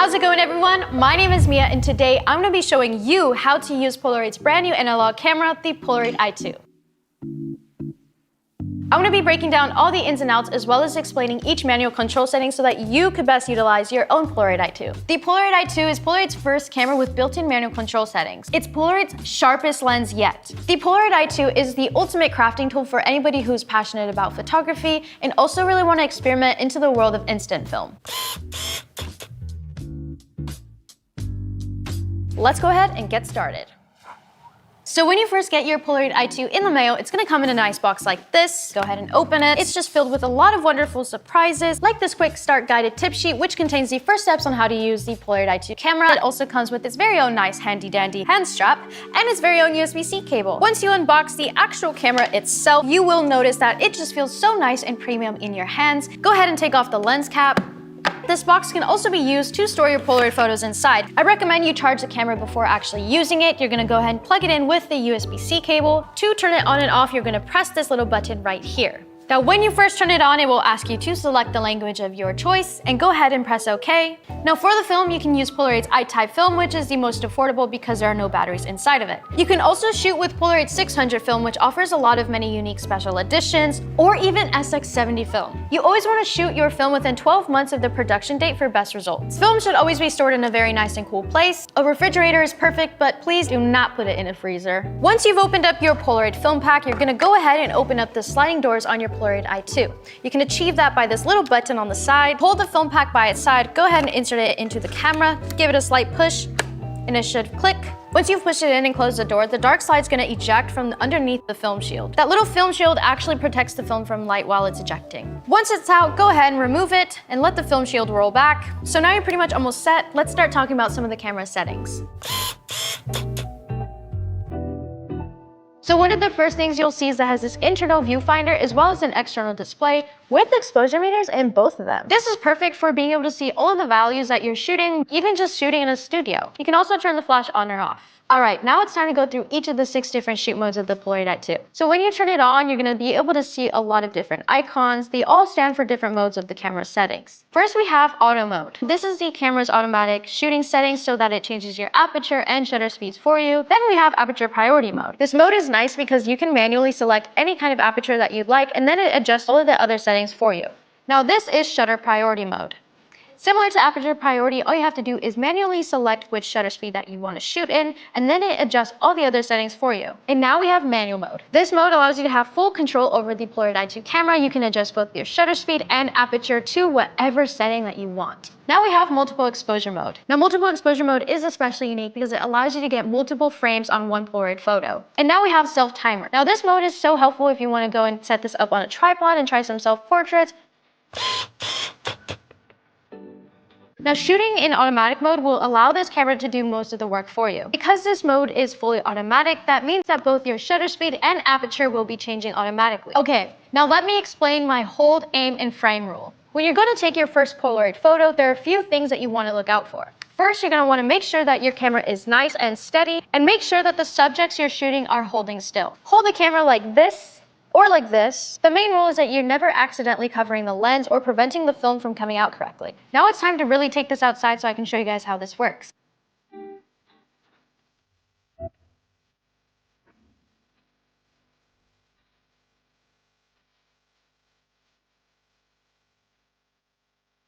How's it going, everyone? My name is Mia, and today I'm going to be showing you how to use Polaroid's brand new analog camera, the Polaroid I-2. I'm going to be breaking down all the ins and outs as well as explaining each manual control setting so that you could best utilize your own Polaroid I-2. The Polaroid I-2 is Polaroid's first camera with built-in manual control settings. It's Polaroid's sharpest lens yet. The Polaroid I-2 is the ultimate crafting tool for anybody who's passionate about photography and also really want to experiment into the world of instant film. Let's go ahead and get started. So when you first get your Polaroid I-2 in the mail, it's gonna come in a nice box like this. Go ahead and open it. It's just filled with a lot of wonderful surprises, like this quick start guided tip sheet, which contains the first steps on how to use the Polaroid I-2 camera. It also comes with its very own nice handy dandy hand strap and its very own USB-C cable. Once you unbox the actual camera itself, you will notice that it just feels so nice and premium in your hands. Go ahead and take off the lens cap. This box can also be used to store your Polaroid photos inside. I recommend you charge the camera before actually using it. You're gonna go ahead and plug it in with the USB-C cable. To turn it on and off, you're gonna press this little button right here. Now, when you first turn it on, it will ask you to select the language of your choice and go ahead and press OK. Now, for the film, you can use Polaroid's I-type film, which is the most affordable because there are no batteries inside of it. You can also shoot with Polaroid 600 film, which offers a lot of many unique special editions, or even SX70 film. You always want to shoot your film within 12 months of the production date for best results. Film should always be stored in a very nice and cool place. A refrigerator is perfect, but please do not put it in a freezer. Once you've opened up your Polaroid film pack, you're going to go ahead and open up the sliding doors on your Polaroid I-2. You can achieve that by this little button on the side. Hold the film pack by its side, go ahead and insert it into the camera, give it a slight push, and it should click. Once you've pushed it in and closed the door, the dark side is going to eject from underneath the film shield. That little film shield actually protects the film from light while it's ejecting. Once it's out, go ahead and remove it and let the film shield roll back. So now you're pretty much almost set. Let's start talking about some of the camera settings. So one of the first things you'll see is that it has this internal viewfinder as well as an external display with exposure meters in both of them. This is perfect for being able to see all of the values that you're shooting, even just shooting in a studio. You can also turn the flash on or off. All right, now it's time to go through each of the 6 different shoot modes of the Polaroid I-2. So when you turn it on, you're gonna be able to see a lot of different icons. They all stand for different modes of the camera settings. First, we have auto mode. This is the camera's automatic shooting settings so that it changes your aperture and shutter speeds for you. Then we have aperture priority mode. This mode is nice because you can manually select any kind of aperture that you'd like, and then it adjusts all of the other settings for you. Now this is shutter priority mode. Similar to aperture priority, all you have to do is manually select which shutter speed that you want to shoot in, and then it adjusts all the other settings for you. And now we have manual mode. This mode allows you to have full control over the Polaroid I-2 camera. You can adjust both your shutter speed and aperture to whatever setting that you want. Now we have multiple exposure mode. Now multiple exposure mode is especially unique because it allows you to get multiple frames on one Polaroid photo. And now we have self timer. Now this mode is so helpful if you want to go and set this up on a tripod and try some self-portraits. Now shooting in automatic mode will allow this camera to do most of the work for you. Because this mode is fully automatic, that means that both your shutter speed and aperture will be changing automatically. Okay, now let me explain my hold, aim, and frame rule. When you're going to take your first Polaroid photo, there are a few things that you want to look out for. First, you're going to want to make sure that your camera is nice and steady, and make sure that the subjects you're shooting are holding still. Hold the camera like this, or like this. The main rule is that you're never accidentally covering the lens or preventing the film from coming out correctly. Now it's time to really take this outside so I can show you guys how this works.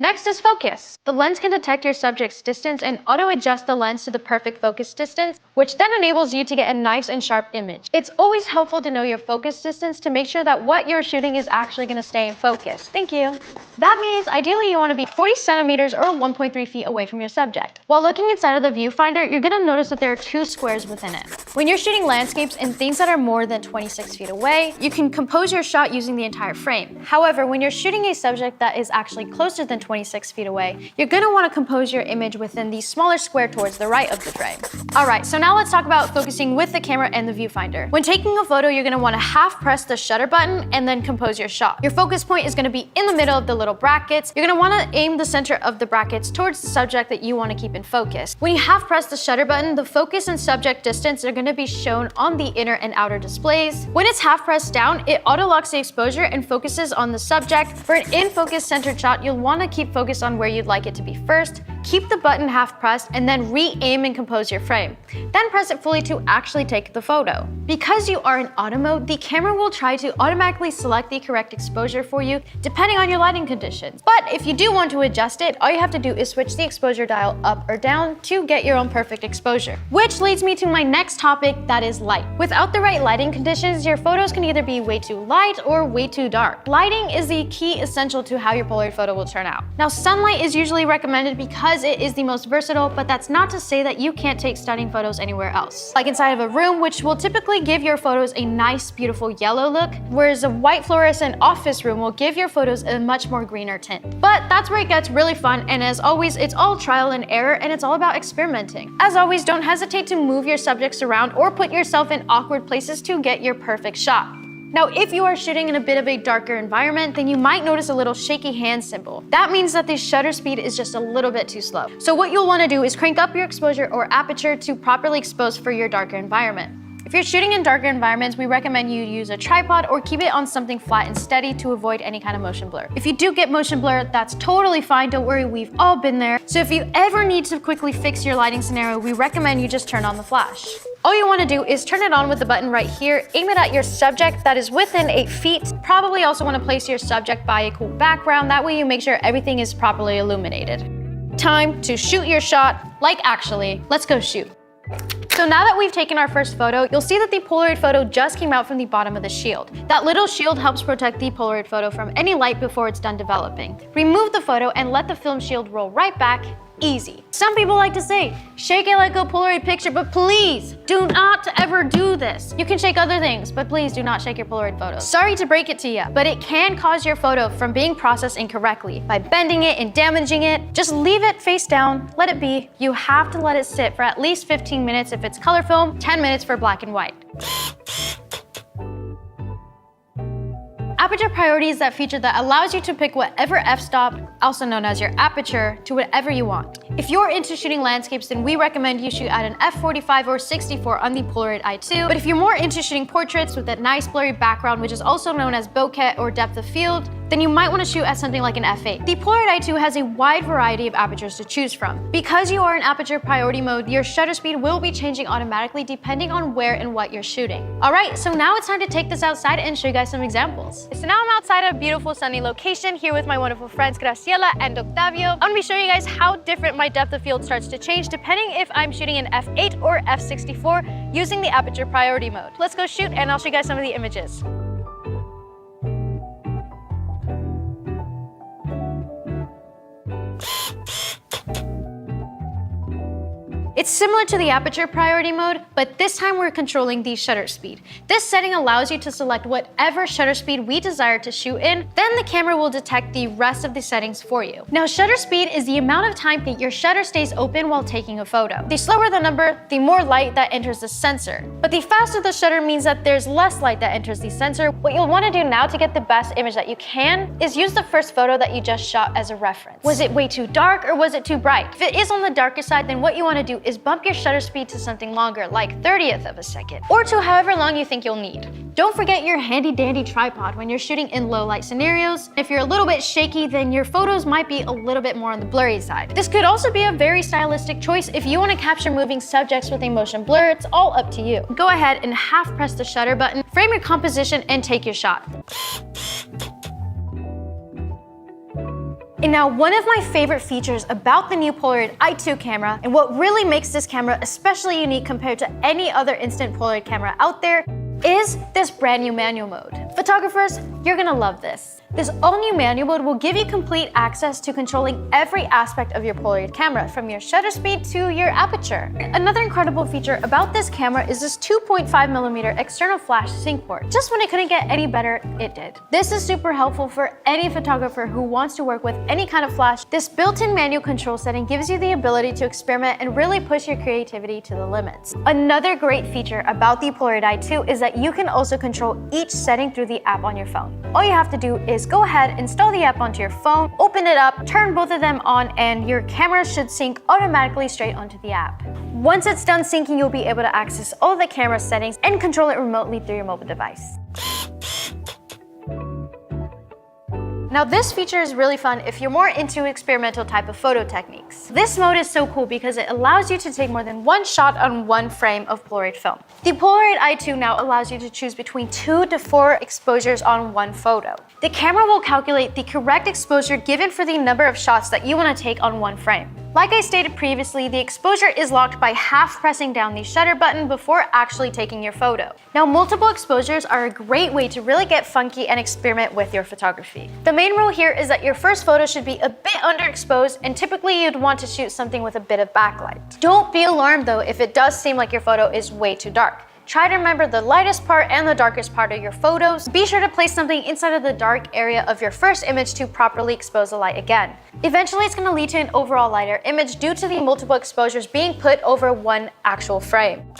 Next is focus. The lens can detect your subject's distance and auto-adjust the lens to the perfect focus distance, which then enables you to get a nice and sharp image. It's always helpful to know your focus distance to make sure that what you're shooting is actually going to stay in focus. Thank you. That means ideally you want to be 40 centimeters or 1.3 feet away from your subject. While looking inside of the viewfinder, you're going to notice that there are 2 squares within it. When you're shooting landscapes and things that are more than 26 feet away, you can compose your shot using the entire frame. However, when you're shooting a subject that is actually closer than 26 feet away, you're going to want to compose your image within the smaller square towards the right of the frame. Alright, so now let's talk about focusing with the camera and the viewfinder. When taking a photo, you're going to want to half press the shutter button and then compose your shot. Your focus point is going to be in the middle of the little brackets. You're going to want to aim the center of the brackets towards the subject that you want to keep in focus. When you half press the shutter button, the focus and subject distance are going to be shown on the inner and outer displays. When it's half pressed down, it auto locks the exposure and focuses on the subject. For an in-focus centered shot, you'll want to keep focus on where you'd like it to be first. keep the button half pressed, and then re-aim and compose your frame. Then press it fully to actually take the photo. Because you are in auto mode, the camera will try to automatically select the correct exposure for you depending on your lighting conditions. But if you do want to adjust it, all you have to do is switch the exposure dial up or down to get your own perfect exposure. Which leads me to my next topic, that is light. Without the right lighting conditions, your photos can either be way too light or way too dark. Lighting is the key essential to how your Polaroid photo will turn out. Now, sunlight is usually recommended because it is the most versatile, but that's not to say that you can't take stunning photos anywhere else. Like inside of a room, which will typically give your photos a nice, beautiful yellow look, whereas a white fluorescent office room will give your photos a much more greener tint. But that's where it gets really fun, and as always, it's all trial and error, and it's all about experimenting. As always, don't hesitate to move your subjects around or put yourself in awkward places to get your perfect shot. Now, if you are shooting in a bit of a darker environment, then you might notice a little shaky hand symbol. That means that the shutter speed is just a little bit too slow. So what you'll want to do is crank up your exposure or aperture to properly expose for your darker environment. If you're shooting in darker environments, we recommend you use a tripod or keep it on something flat and steady to avoid any kind of motion blur. If you do get motion blur, that's totally fine. Don't worry, we've all been there. So if you ever need to quickly fix your lighting scenario, we recommend you just turn on the flash. All you want to do is turn it on with the button right here, aim it at your subject that is within 8 feet. Probably also want to place your subject by a cool background. That way you make sure everything is properly illuminated. Time to shoot your shot. Like actually, let's go shoot. So now that we've taken our first photo, you'll see that the Polaroid photo just came out from the bottom of the shield. That little shield helps protect the Polaroid photo from any light before it's done developing. Remove the photo and let the film shield roll right back. Easy. Some people like to say, shake it like a Polaroid picture, but please do not ever do this. You can shake other things, but please do not shake your Polaroid photos. Sorry to break it to you, but it can cause your photo from being processed incorrectly by bending it and damaging it. Just leave it face down, let it be. You have to let it sit for at least 15 minutes if it's color film, 10 minutes for black and white. Aperture priority is that feature that allows you to pick whatever f-stop, also known as your aperture, to whatever you want. If you're into shooting landscapes, then we recommend you shoot at an f45 or 64 on the Polaroid I-2. But if you're more into shooting portraits with that nice blurry background, which is also known as bokeh or depth of field, then you might want to shoot at something like an f8. The Polaroid I-2 has a wide variety of apertures to choose from. Because you are in aperture priority mode, your shutter speed will be changing automatically depending on where and what you're shooting. Alright, so now it's time to take this outside and show you guys some examples. So now I'm outside a beautiful sunny location here with my wonderful friends Graciela and Octavio. I'm going to be showing you guys how different my depth of field starts to change depending if I'm shooting in f8 or f64 using the aperture priority mode. Let's go shoot and I'll show you guys some of the images. It's similar to the aperture priority mode, but this time we're controlling the shutter speed. This setting allows you to select whatever shutter speed we desire to shoot in, then the camera will detect the rest of the settings for you. Now, shutter speed is the amount of time that your shutter stays open while taking a photo. The slower the number, the more light that enters the sensor. But the faster the shutter means that there's less light that enters the sensor. What you'll want to do now to get the best image that you can is use the first photo that you just shot as a reference. Was it way too dark or was it too bright? If it is on the darker side, then what you want to do is bump your shutter speed to something longer, like 1/30th of a second, or to however long you think you'll need. Don't forget your handy dandy tripod when you're shooting in low light scenarios. If you're a little bit shaky, then your photos might be a little bit more on the blurry side. This could also be a very stylistic choice if you want to capture moving subjects with a motion blur. It's all up to you. Go ahead and half press the shutter button, frame your composition, and take your shot. And now, one of my favorite features about the new Polaroid I-2 camera, and what really makes this camera especially unique compared to any other instant Polaroid camera out there, is this brand new manual mode. Photographers, you're gonna love this. This all-new manual mode will give you complete access to controlling every aspect of your Polaroid camera, from your shutter speed to your aperture. Another incredible feature about this camera is this 2.5mm external flash sync port. Just when it couldn't get any better, it did. This is super helpful for any photographer who wants to work with any kind of flash. This built-in manual control setting gives you the ability to experiment and really push your creativity to the limits. Another great feature about the Polaroid I-2 is that you can also control each setting through the app on your phone. All you have to do is go ahead, install the app onto your phone, open it up, turn both of them on, and your camera should sync automatically straight onto the app. Once it's done syncing, you'll be able to access all the camera settings and control it remotely through your mobile device. Now this feature is really fun if you're more into experimental type of photo techniques. This mode is so cool because it allows you to take more than one shot on one frame of Polaroid film. The Polaroid I-2 now allows you to choose between 2 to 4 exposures on one photo. The camera will calculate the correct exposure given for the number of shots that you want to take on one frame. Like I stated previously, the exposure is locked by half pressing down the shutter button before actually taking your photo. Now, multiple exposures are a great way to really get funky and experiment with your photography. The main rule here is that your first photo should be a bit underexposed, and typically you'd want to shoot something with a bit of backlight. Don't be alarmed though if it does seem like your photo is way too dark. Try to remember the lightest part and the darkest part of your photos. Be sure to place something inside of the dark area of your first image to properly expose the light again. Eventually, it's going to lead to an overall lighter image due to the multiple exposures being put over one actual frame.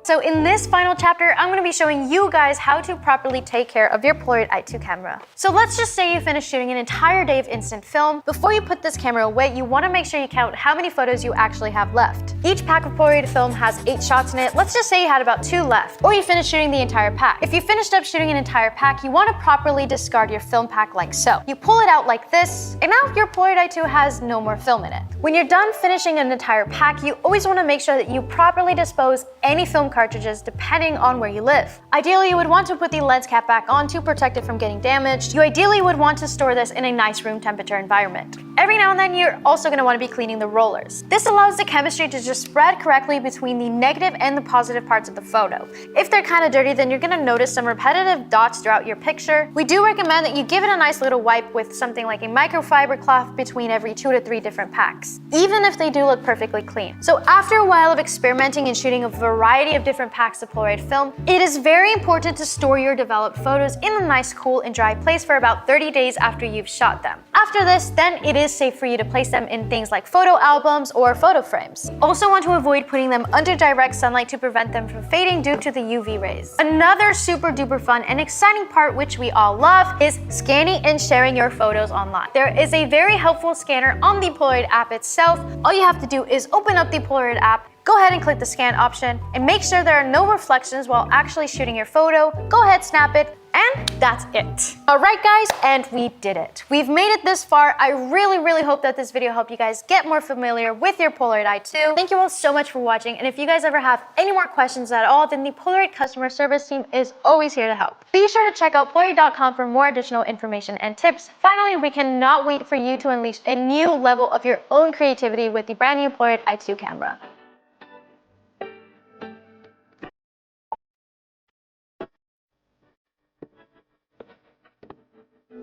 So in this final chapter, I'm going to be showing you guys how to properly take care of your Polaroid I-2 camera. So let's just say you finished shooting an entire day of instant film. Before you put this camera away, you want to make sure you count how many photos you actually have left. Each pack of Polaroid film has 8 shots in it. Let's just say you had about 2 left, or you finished shooting the entire pack. If you finished up shooting an entire pack, you want to properly discard your film pack like so. You pull it out like this, and now your Polaroid I-2 has no more film in it. When you're done finishing an entire pack, you always want to make sure that you properly dispose any film cartridges depending on where you live. Ideally, you would want to put the lens cap back on to protect it from getting damaged. You ideally would want to store this in a nice room temperature environment. Every now and then, you're also going to want to be cleaning the rollers. This allows the chemistry to just spread correctly between the negative and the positive parts of the photo. If they're kind of dirty, then you're going to notice some repetitive dots throughout your picture. We do recommend that you give it a nice little wipe with something like a microfiber cloth between every 2 to 3 different packs, even if they do look perfectly clean. So after a while of experimenting and shooting a variety of different packs of Polaroid film, it is very important to store your developed photos in a nice, cool, and dry place for about 30 days after you've shot them. After this, then it is safe for you to place them in things like photo albums or photo frames. Also want to avoid putting them under direct sunlight to prevent them from fading due to the UV rays. Another super duper fun and exciting part, which we all love, is scanning and sharing your photos online. There is a very helpful scanner on the Polaroid app itself. All you have to do is open up the Polaroid app, go ahead and click the scan option, and make sure there are no reflections while actually shooting your photo. Go ahead, snap it, and that's it. All right, guys, and we did it. We've made it this far. I really hope that this video helped you guys get more familiar with your Polaroid I-2. Thank you all so much for watching, and if you guys ever have any more questions at all, then the Polaroid customer service team is always here to help. Be sure to check out Polaroid.com for more additional information and tips. Finally, we cannot wait for you to unleash a new level of your own creativity with the brand new Polaroid I-2 camera.